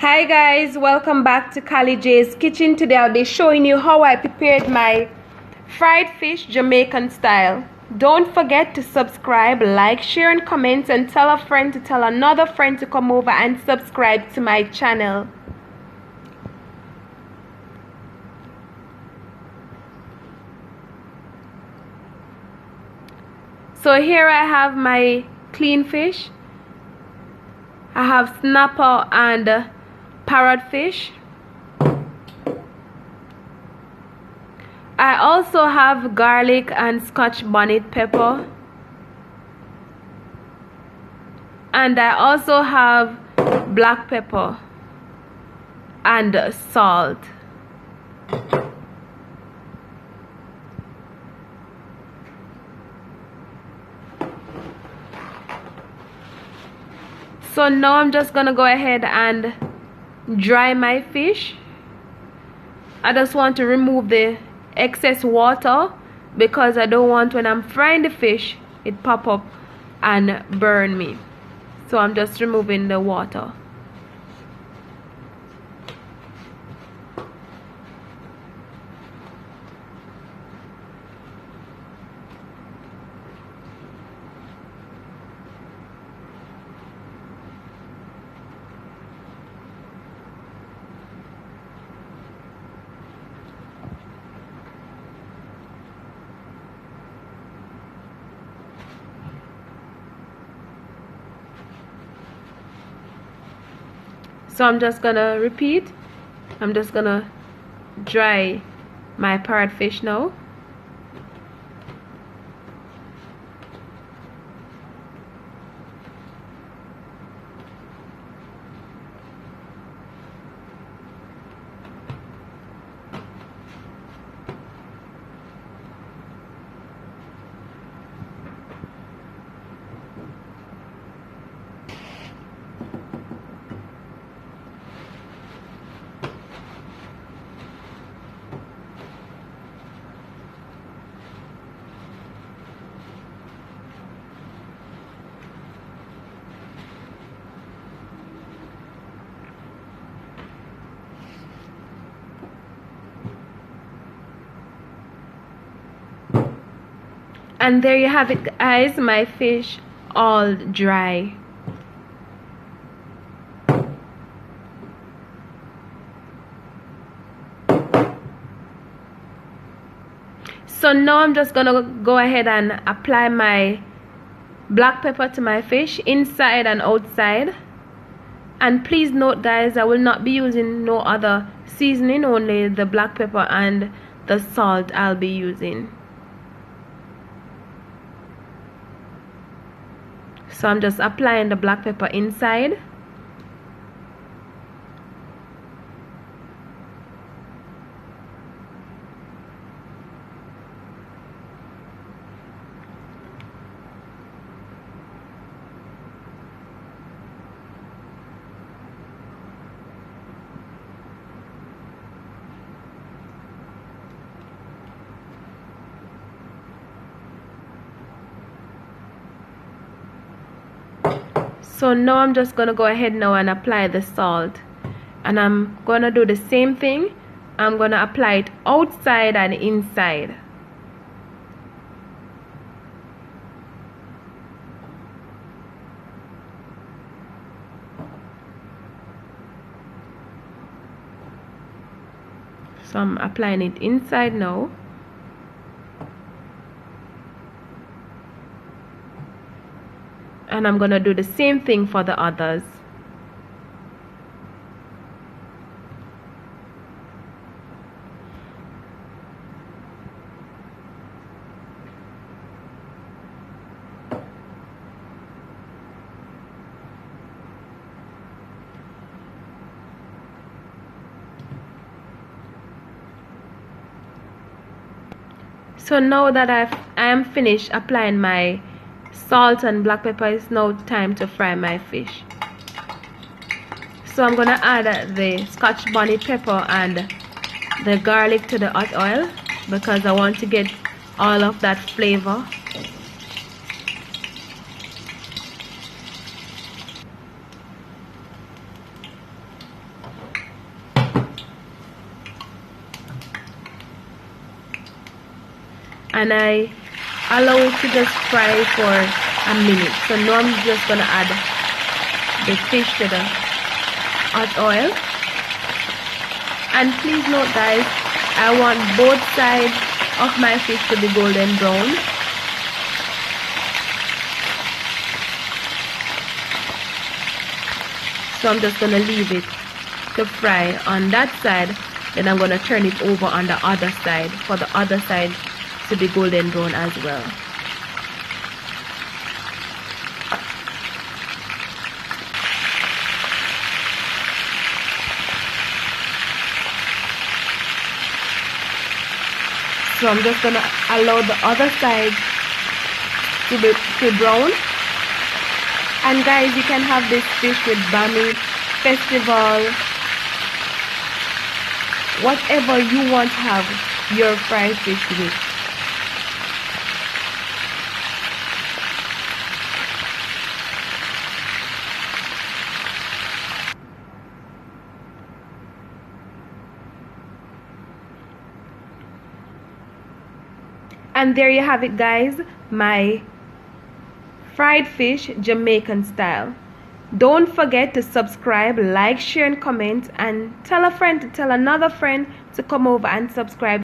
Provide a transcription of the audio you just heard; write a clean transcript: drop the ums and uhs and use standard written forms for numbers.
Hi guys, welcome back to Kali J's kitchen. Today I'll be showing you how I prepared my fried fish Jamaican style. Don't forget to subscribe, like, share and comment, and tell a friend to tell another friend to come over and subscribe to my channel. So here I have my clean fish. I have snapper and parrotfish. I also have garlic and Scotch bonnet pepper, and I also have black pepper and salt. So now I'm just gonna go ahead and dry my fish. I just want to remove the excess water because I don't want, when I'm frying the fish, it pop up and burn me. So I'm just removing the water. So I'm just gonna repeat. I'm just gonna dry my parrotfish now. And there you have it guys, my fish all dry. So now I'm just gonna go ahead and apply my black pepper to my fish inside and outside. And please note guys, I will not be using no other seasoning, only the black pepper and the salt I'll be using. So I'm just applying the black pepper inside. So now I'm just gonna go ahead now and apply the salt, and I'm gonna do the same thing. I'm gonna apply it outside and inside. So I'm applying it inside now. And I'm gonna do the same thing for the others. So now that I am finished applying my salt and black pepper, it's now time to fry my fish. So I'm gonna add the Scotch bonnet pepper and the garlic to the hot oil because I want to get all of that flavor. and I allow it to just fry for a minute. So now I'm just gonna add the fish to the hot oil. And please note guys, I want both sides of my fish to be golden brown. So I'm just gonna leave it to fry on that side, then I'm gonna turn it over on the other side for the other side to be golden brown as well. So I'm just gonna allow the other side to brown. And guys, you can have this fish with Bami, festival, whatever you want to have your fried fish with. And there you have it guys, my fried fish Jamaican style. Don't forget to subscribe, like, share and comment, and tell a friend to tell another friend to come over and subscribe